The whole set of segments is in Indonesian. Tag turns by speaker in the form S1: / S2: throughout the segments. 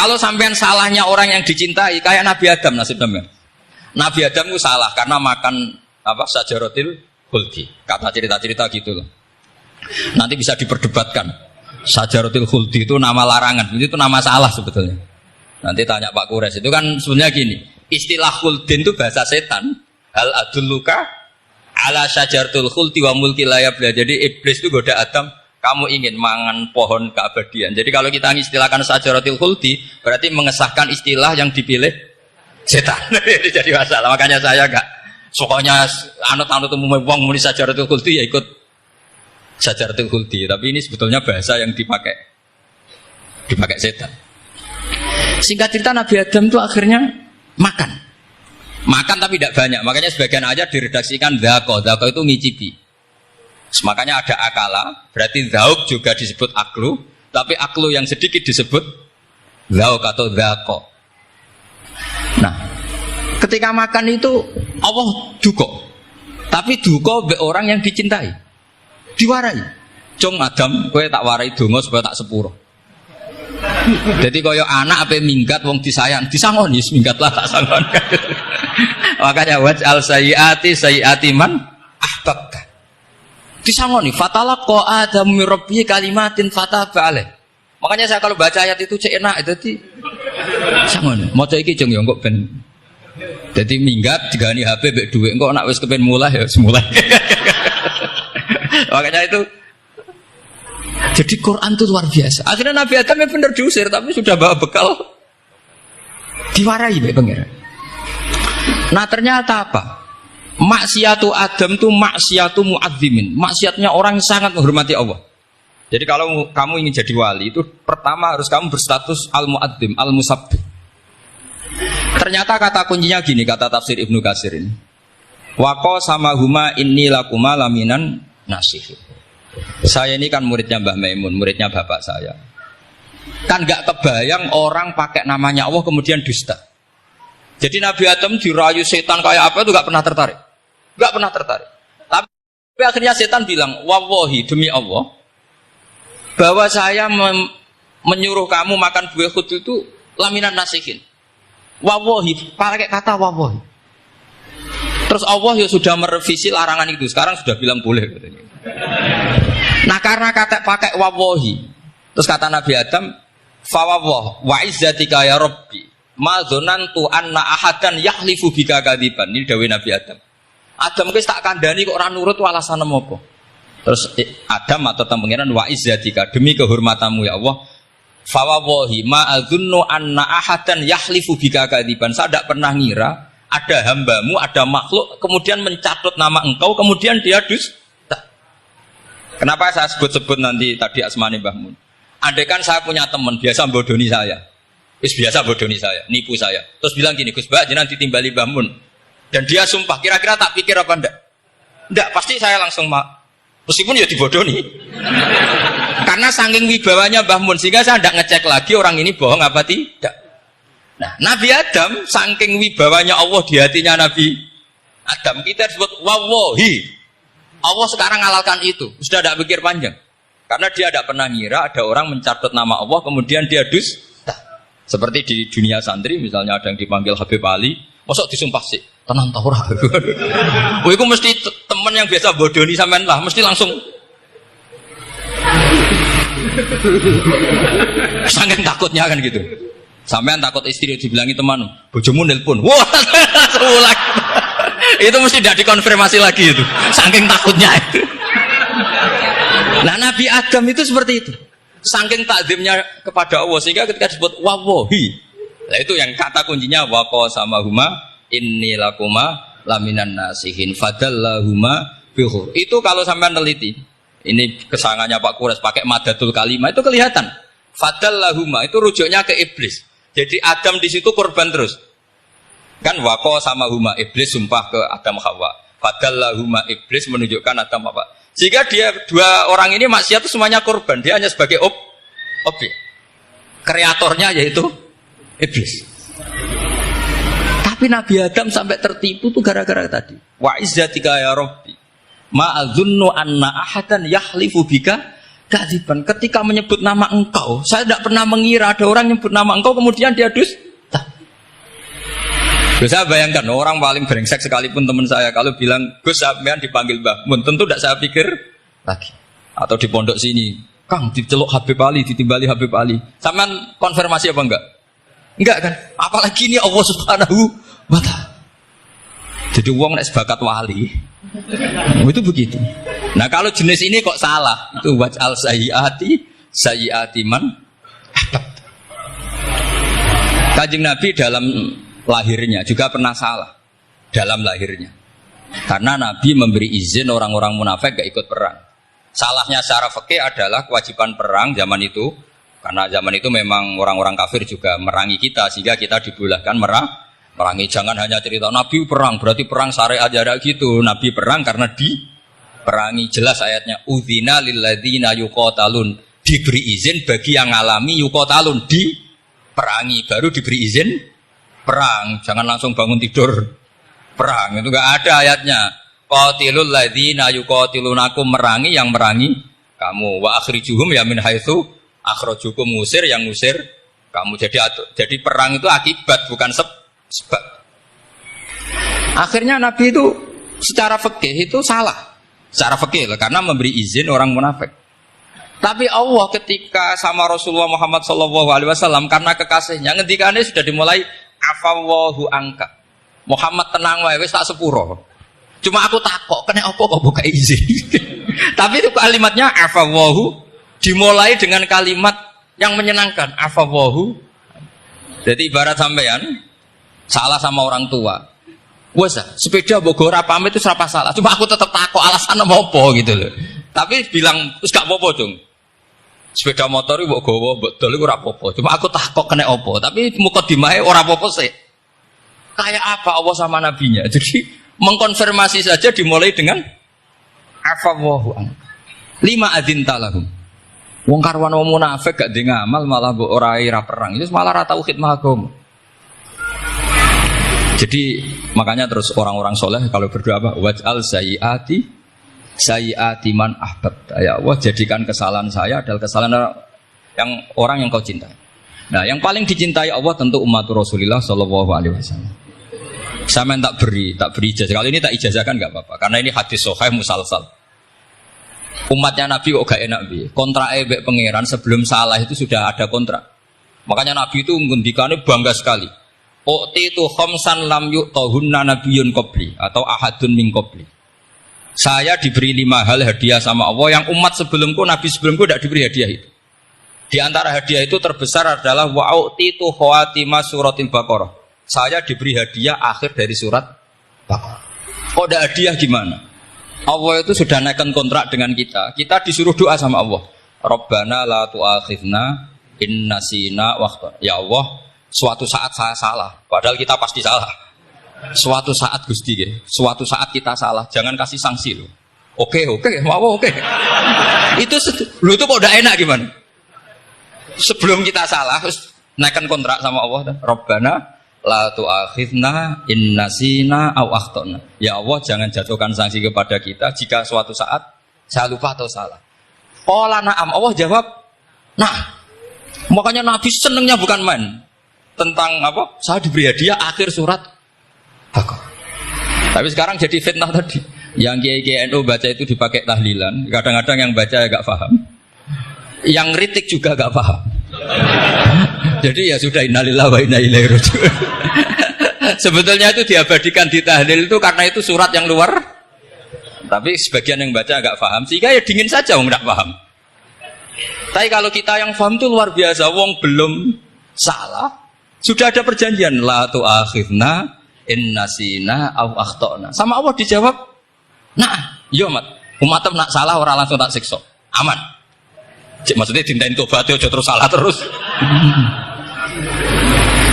S1: Kalau sampean salahnya orang yang dicintai, kayak Nabi Adam nasib sampean. Nabi Adam itu salah karena makan apa sajaratil khuldi. Kata cerita-cerita gitu loh. Nanti bisa diperdebatkan. Sajaratil khuldi itu nama larangan, itu nama salah sebetulnya. Nanti tanya Pak Kures, itu kan sebenarnya gini. Istilah khuldin itu bahasa setan. Hal adulluka ala sajaratul khuldi wa mulki la yabla. Jadi iblis itu goda Adam, kamu ingin mangan pohon keabadian. Jadi kalau kita istilahkan sajaratul khuldi, berarti mengesahkan istilah yang dipilih setan. Jadi masalah. Makanya saya enggak pokoknya anut-anut umum wong muni sajaratul khuldi ya ikut sajaratul khuldi. Tapi ini sebetulnya bahasa yang dipakai setan. Singkat cerita Nabi Adam itu akhirnya makan tapi tidak banyak. Makanya sebagian aja diredaksikan dzaqo itu ngicipi. Makanya ada akala, berarti dzauq juga disebut aklu, tapi aklu yang sedikit disebut dzauq atau dzaqo. Nah, ketika makan itu Allah duko, tapi duko be orang yang dicintai, diwarai. Cung Adam, kowe tak warai donga supaya tak sepuro. Jadi kaya anak apa minggat wong disayang, disangoni minggat lah tak sangon. Makanya waj'al sayyiati man ahbabta. Disangoni fatalaqa Adam min rabbi kalimatin fataba alaih. Makanya saya kalau baca ayat itu cek enak itu disangoni. Maca iki jeng yo kok ben dadi minggat digani HP mbek dhuwit engko nek wis kepen mulai ya semulai. Makanya itu jadi Quran itu luar biasa. Akhirnya Nabi Adam yang benar diusir, tapi sudah bawa bekal diwarai oleh pangeran. Nah ternyata apa? Maksiatu Adam itu maksiatu mu'azzimin. Maksiatnya orang yang sangat menghormati Allah. Jadi kalau kamu ingin jadi wali itu pertama harus kamu berstatus al-mu'azzim, al-musabbih. Ternyata kata kuncinya gini, kata tafsir Ibnu Katsir ini. Waqo sama huma inni lakuma laminan nasih. Saya ini kan muridnya Mbah Maimun, muridnya bapak saya. Kan gak kebayang orang pakai namanya Allah kemudian dusta. Jadi Nabi Adam dirayu setan kayak apa itu gak pernah tertarik. Gak pernah tertarik. Tapi akhirnya setan bilang, wallahi demi Allah, bahwa saya menyuruh kamu makan buah khut itu laminan nasihin. Wallahi, pakai kata wallahi. Terus Allah ya sudah merevisi larangan itu. Sekarang sudah bilang boleh katanya. Nah karena kata pakai wawahi, terus kata Nabi Adam, fawawah wa izzatika ya Rabbi, ma dzanantu anna ahadan yahlifu bika kadziban. Ini dawuh Nabi Adam. Adam wis tak kandhani kok ora nurut alasan apa? Terus Adam atau pangeran wa izzatika, demi kehormatanmu ya Allah, fawawahi ma adzunnu anna ahadan yahlifu bika kadziban. Saya tidak pernah ngira ada hambamu, ada makhluk kemudian mencatut nama engkau kemudian dia dusta. Kenapa saya sebut-sebut nanti tadi asmane Mbah Mun? Andai kan saya punya teman biasa bodoni saya, biasa bodoni saya, nipu saya, terus bilang gini, Gus Mbah jenengan ditimbali Mbah Mun, dan dia sumpah, kira-kira tak pikir apa enggak? Enggak, pasti saya langsung meskipun ya dibodoni. Karena saking wibawanya Mbah Mun sehingga saya enggak ngecek lagi orang ini bohong apa tidak. Nah, Nabi Adam saking wibawanya Allah di hatinya Nabi Adam, kita disebut wawahi. Allah sekarang ngalalkan itu, sudah tidak pikir panjang. Karena dia tidak pernah ngira ada orang mencatat nama Allah kemudian dia dusta. Seperti di dunia santri misalnya ada yang dipanggil Habib Ali, mosok disumpah sih, tenang tahu ora. Wah, itu mesti teman yang biasa bodoni sampean lah, mesti langsung saking takutnya kan gitu. Sampean takut istri dibilangi teman, bojomu nelpon. Wah, seulah. Itu mesti tidak dikonfirmasi lagi itu, saking takutnya itu. Nah Nabi Adam itu seperti itu, saking takzimnya kepada Allah sehingga ketika disebut wawahi, nah itu yang kata kuncinya waqo sama huma inni lakuma laminan nasihin fadallahuma bihur. Itu kalau sampai teliti, ini kesangannya Pak Kures pakai madatul kalimah itu kelihatan. Fadallahuma itu rujuknya ke iblis. Jadi Adam di situ korban terus. Kan waqo sama huma iblis sumpah ke Adam Hawa. Fadallahuma iblis menunjukkan Adam apa? Sehingga dia dua orang ini maksiat itu semuanya korban. Dia hanya sebagai objek. Kreatornya yaitu iblis. Tapi Nabi Adam sampai tertipu tuh gara-gara tadi. Wa izzatika ya Rabbi, ma adzunnu anna ahadan yahlifu bika kadziban. Ketika menyebut nama engkau, saya tidak pernah mengira ada orang menyebut nama engkau kemudian dia dusta. Saya bayangkan orang paling brengsek sekalipun teman saya kalau bilang Gus sampean dipanggil Mbah Mun, tentu tidak saya pikir lagi. Atau di pondok sini, Kang diceluk Habib Ali, ditimbali Habib Ali. Sampean konfirmasi apa enggak? Enggak kan? Apalagi ini Allah Subhanahu wa ta'ala. Jadi wong nek sebakat wali. Itu begitu. Nah, kalau jenis ini kok salah? Itu waj'al sayyiati man ahbab. Kanjeng Nabi dalam lahirnya juga pernah salah dalam lahirnya. Karena Nabi memberi izin orang-orang munafik gak ikut perang. Salahnya secara fikih adalah kewajiban perang zaman itu. Karena zaman itu memang orang-orang kafir juga merangi kita sehingga kita dibolehkan merangi. Jangan hanya cerita Nabi perang berarti perang syariat ada gitu. Nabi perang karena diperangi. Jelas ayatnya udzina lilladzina yuqatalun, diberi izin bagi yang ngalami yuqatalun, diperangi baru diberi izin perang. Jangan langsung bangun tidur perang, itu enggak ada ayatnya. Qatilul ladzina yuqatilunakum, merangi yang merangi kamu. Wa akhrijuhum ya min haitsu akhrajukum, ngusir yang ngusir kamu. Jadi perang itu akibat bukan sebab. Akhirnya Nabi itu secara fikih itu salah. Secara fikih lah, karena memberi izin orang munafik. Tapi Allah ketika sama Rasulullah Muhammad SAW karena kekasihnya, ngendikane sudah dimulai afawwahu angka. Muhammad tenang wae wis tak sepuro. Cuma aku takok kena apa kok buka izin. Tapi itu kalimatnya afawwahu dimulai dengan kalimat yang menyenangkan, afawwahu. Jadi ibarat sampean salah sama orang tua. Wes sepeda mbok ora pamit itu serapa salah. Cuma aku tetap takok alasan apa gitu loh. Tapi bilang wis gak apa-apa, Cung. Sepeda motor mbok gowo, mbok dol iku ora apa-apa. Cuma aku takok kena apa. Tapi mukadimahe ora apa-apa sih. Kayak apa Allah sama nabinya. Jadi mengkonfirmasi saja dimulai dengan afawwahu an. Lima adzinta lahum. Wong karwan wong munafik gak ndek ngamal malah mbok ora ira perang. Itu malah ra tauhid mahagam. Jadi makanya terus orang-orang soleh kalau berdoa apa? Waj'al sayyiati man ahbab. Ya Allah, jadikan kesalahan saya adalah kesalahan yang orang yang kau cintai. Nah, yang paling dicintai Allah tentu umat Rasulullah sallallahu alaihi wasallam. Sama yang tak beri ijazah. Kalau ini tak ijazahkan nggak apa-apa, karena ini hadis sahih musalsal. Umatnya Nabi kok gak enak bi. Kontrak ebek pangeran sebelum salah itu sudah ada kontrak. Makanya Nabi itu ngendikannya bangga sekali. U'titu khamsan lam yu'tahunna nabiyyun qabli atau ahadun min qabli. Saya diberi 5 hal hadiah sama Allah yang umat sebelumku, Nabi sebelumku tidak diberi hadiah itu. Di antara hadiah itu terbesar adalah wa'u'titu khawatima suratil Baqarah. Saya diberi hadiah akhir dari surat Baqarah. Kok ada hadiah gimana? Allah itu sudah naikkan kontrak dengan kita. Kita disuruh doa sama Allah. Rabbana la tu'akhidna in nasina wa akhtana. Ya Allah, suatu saat saya salah, padahal kita pasti salah. Suatu saat Gusti, suatu saat kita salah, jangan kasih sanksi loh. Oke, mau oke. Itu lu itu kok udah enak gimana? Sebelum kita salah, terus naikkan kontrak sama Allah. Rabbana la tu'akhidna in nasina aw akhtana. Ya Allah, jangan jatuhkan sanksi kepada kita jika suatu saat saya lupa atau salah. Qala na'am, Allah jawab, nah. Makanya Nabi senengnya bukan main. Tentang apa? Saya diberi hadiah akhir surat Baqarah. Tapi sekarang jadi fitnah tadi. Yang kiai NU baca itu dipakai tahlilan. Kadang-kadang yang baca agak paham. Yang kritik juga agak paham. Jadi ya sudah innalillahi wa inna ilaihi raji'un. Sebetulnya itu diabadikan di tahlil itu karena itu surat yang luar. Tapi sebagian yang baca agak paham. Sehingga ya dingin saja wong enggak paham. Tapi kalau kita yang paham itu luar biasa. Wong belum salah. Sudah ada perjanjian la tu'akhidna in nasina aw akhtana. Sama Allah dijawab, "Nah, yo mat. Umatem nak salah ora langsung tak siksa. Aman." Cik, maksudnya dintain tobat aja terus salah terus.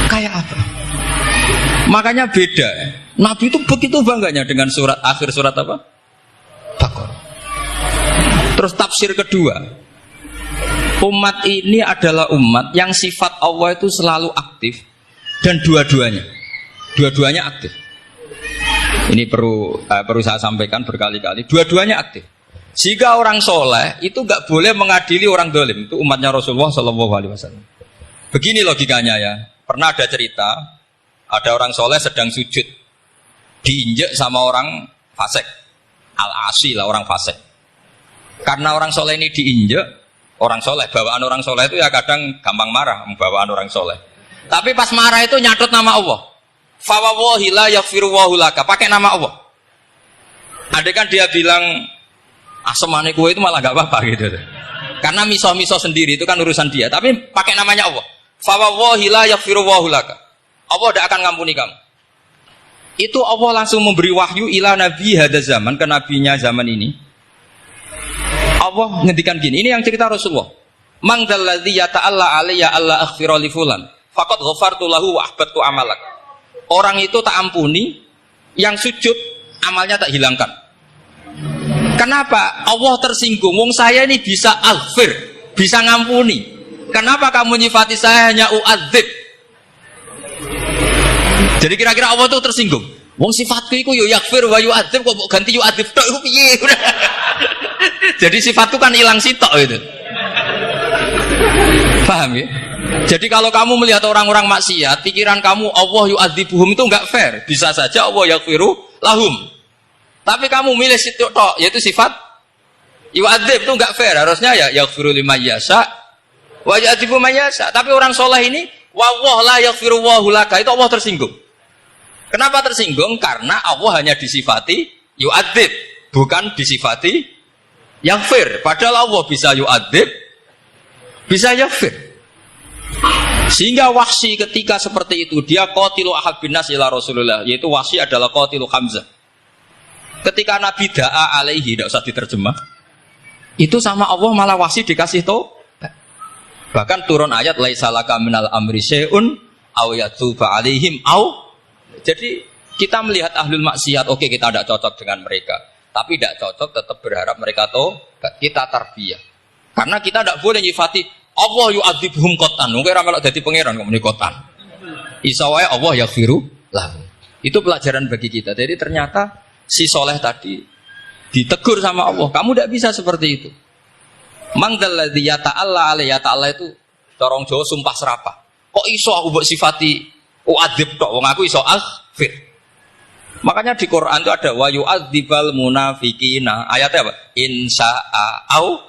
S1: Kayak apa? Makanya beda. Nabi itu begitu bangganya dengan surat akhir surat apa? Baqarah. Terus tafsir kedua. Umat ini adalah umat yang sifat Allah itu selalu aktif dan dua-duanya aktif. Ini perlu saya sampaikan berkali-kali. Dua-duanya aktif. Jika orang soleh itu nggak boleh mengadili orang dolim. Itu umatnya Rasulullah Shallallahu Alaihi Wasallam. Begini logikanya ya. Pernah ada cerita, ada orang soleh sedang sujud, diinjek sama orang fasik, al-asi lah orang fasik. Karena orang soleh ini diinjek, orang soleh, bawaan orang soleh itu ya kadang gampang marah, bawaan orang soleh. Tapi pas marah itu nyatut nama Allah. Fawawahi la yaghfiru laka, pakai nama Allah. Ada kan dia bilang asemane kue itu malah gak apa-apa gitu. Karena miso-miso sendiri itu kan urusan dia. Tapi pakai namanya Allah. Fawawahi la yaghfiru laka. Allah tidak akan ngampuni kamu. Itu Allah langsung memberi wahyu ila nabi hada zaman, ke nabinya zaman ini. Allah ngendikan gini. Ini yang cerita Rasulullah. Man dzalladzi yata'alla alayya alla aghfira li fulan faqad ghafartu lahu wa ahbattu amalak. Orang itu tak ampuni, yang sujud amalnya tak hilangkan. Kenapa? Allah tersinggung. Wong saya ini bisa aghfir, bisa ngampuni. Kenapa kamu nyifati saya hanya u'adzib? Jadi kira-kira Allah itu tersinggung. Wong sifatku itu yo yaghfir wa yu'adzib, kok ganti yu'adzib tok iku piye? Jadi sifatku kan hilang sitok itu. Paham ya? Jadi kalau kamu melihat orang-orang maksiat, pikiran kamu Allah yu'adzibuhum itu enggak fair. Bisa saja Allah yaghfiru lahum. Tapi kamu milih sitok tok, yaitu sifat yu'adzib itu enggak fair. Harusnya ya yaghfiru liman yasha wa yu'adzibu man yasha. Tapi orang soleh ini wallahu la yaghfiru laka, itu Allah tersinggung. Kenapa tersinggung? Karena Allah hanya disifati yu'adzib, bukan disifati yaghfir. Padahal Allah bisa yu'adzib, bisa yaghfir. Sehingga Wahsy ketika seperti itu, dia qatilu ahabbin nas ila Rasulullah, yaitu Wahsy adalah qatilu Hamzah. Ketika Nabi da'a alaihi, tidak usah diterjemah, itu sama Allah malah Wahsy dikasih tahu. Bahkan turun ayat laisa laka minal amri syai'un aw yatuba alaihim aw. Jadi kita melihat ahlul maksiat, oke, kita tidak cocok dengan mereka, tapi tidak cocok tetap berharap mereka tahu. Kita tarbiyah, karena kita tidak boleh nyifati Allah yu'adzibhum qatan. Mungkin orang kalau jadi pangeran kok muni qatan. Isa wae Allah yaghfiru lahu. Itu pelajaran bagi kita. Jadi ternyata si soleh tadi ditegur sama Allah. Kamu tidak bisa seperti itu. Mangdalladzi yata'alla alayya ta'ala itu corong Jawa sumpah serapah. Kok iso aku mbok sifati u'adzib tok, wong aku iso aghfir. Makanya di Quran itu ada wa yu'adzibal munafiqina. Ayatnya apa? Insya'a au